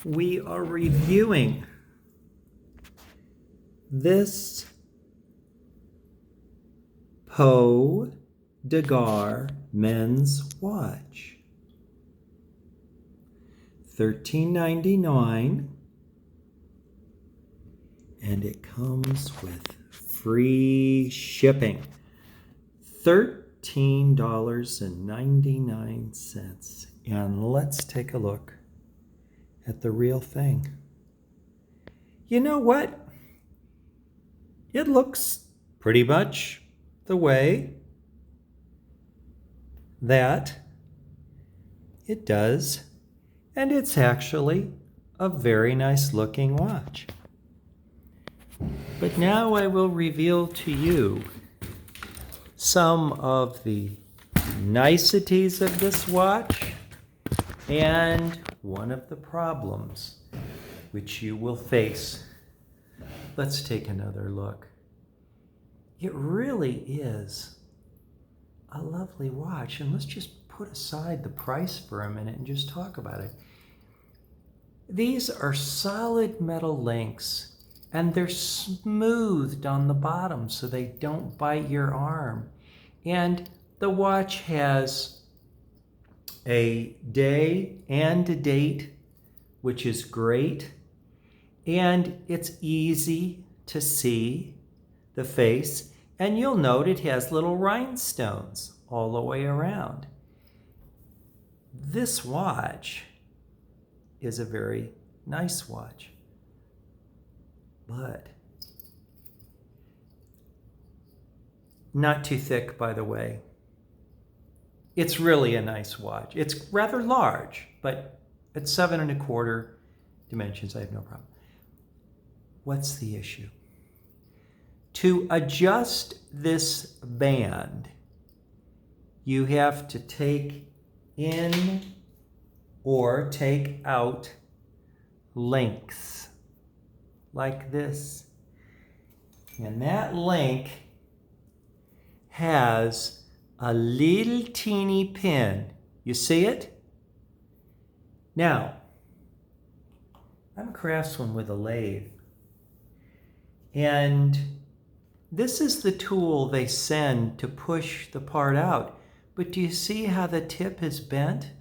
we are reviewing this POEDAGAR men's watch. $13.99, and it comes with free shipping. $13.99. And let's take a look at the real thing. You know what? It looks pretty much the way that it does, and it's actually a very nice looking watch. But now I will reveal to you some of the niceties of this watch and one of the problems which you will face. Let's take another look. It really is a lovely watch, and let's just put aside the price for a minute and just talk about it. These are solid metal links, and they're smoothed on the bottom so they don't bite your arm. And the watch has a day and a date, which is great. And it's easy to see the face. And you'll note it has little rhinestones all the way around. This watch is a very nice watch. But not too thick, by the way. It's really a nice watch. It's rather large, but at 7 1/4 dimensions, I have no problem. What's the issue? To adjust this band, you have to take in or take out links like this. And that link has a little teeny pin. You see it? Now, I'm a craftsman with a lathe. And this is the tool they send to push the part out. But do you see how the tip is bent?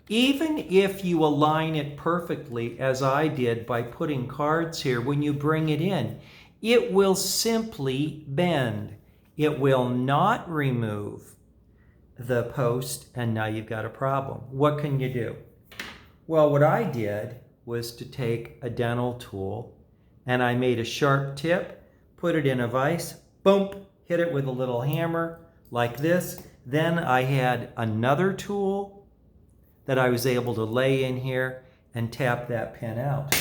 Even if you align it perfectly, as I did by putting cards here, when you bring it in, it will simply bend. It will not remove the post, and now you've got a problem. What can you do? Well, what I did was to take a dental tool, and I made a sharp tip, put it in a vise, boom, hit it with a little hammer like this. Then I had another tool that I was able to lay in here and tap that pin out.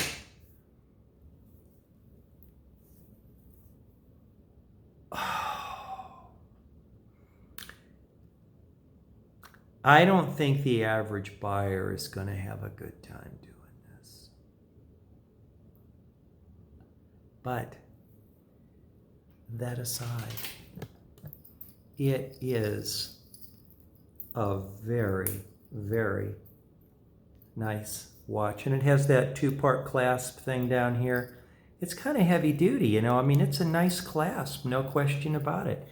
I don't think the average buyer is going to have a good time doing this. But that aside, it is a very, very nice watch. And it has that 2-part clasp thing down here. It's kind of heavy duty, you know. I mean, it's a nice clasp, no question about it.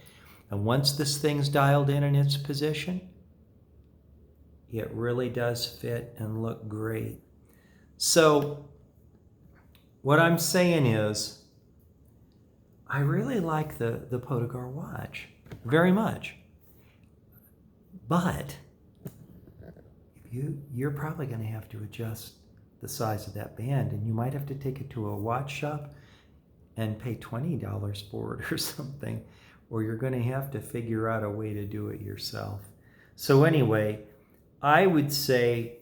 And once this thing's dialed in its position, it really does fit and look great. So what I'm saying is, I really like the POEDAGAR watch very much. But you're probably going to have to adjust the size of that band, and you might have to take it to a watch shop and pay $20 for it or something, or you're going to have to figure out a way to do it yourself. So anyway, I would say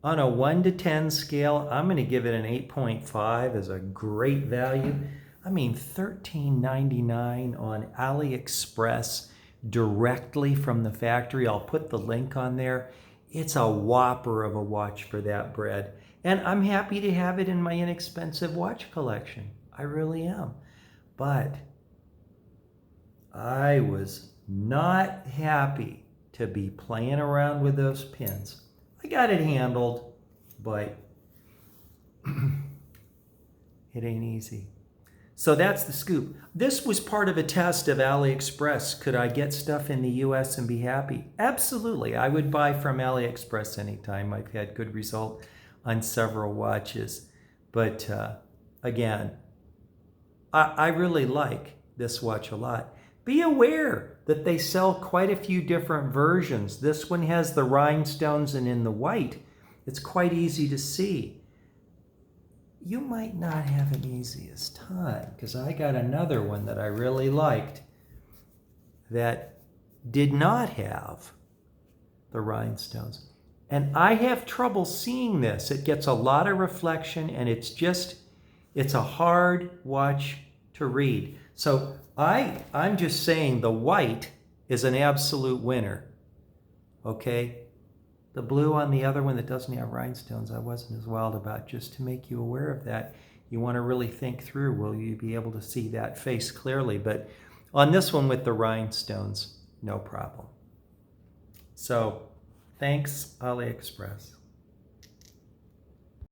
on a 1 to 10 scale, I'm going to give it an 8.5 as a great value. I mean, $13.99 on AliExpress directly from the factory. I'll put the link on there. It's a whopper of a watch for that bread. And I'm happy to have it in my inexpensive watch collection. I really am. But I was not happy to be playing around with those pins. I got it handled, but It ain't easy. So that's the scoop. This was part of a test of AliExpress. Could I get stuff in the US and be happy? Absolutely. I would buy from AliExpress anytime. I've had good result on several watches. But again, I really like this watch a lot. Be aware that they sell quite a few different versions. This one has the rhinestones and in the white. It's quite easy to see. You might not have an easiest time, because I got another one that I really liked that did not have the rhinestones. And I have trouble seeing this. It gets a lot of reflection, and it's a hard watch to read. So I'm just saying the white is an absolute winner. Okay? The blue on the other one that doesn't have rhinestones, I wasn't as wild about. Just to make you aware of that, you want to really think through, will you be able to see that face clearly? But on this one with the rhinestones, no problem. So, thanks, AliExpress.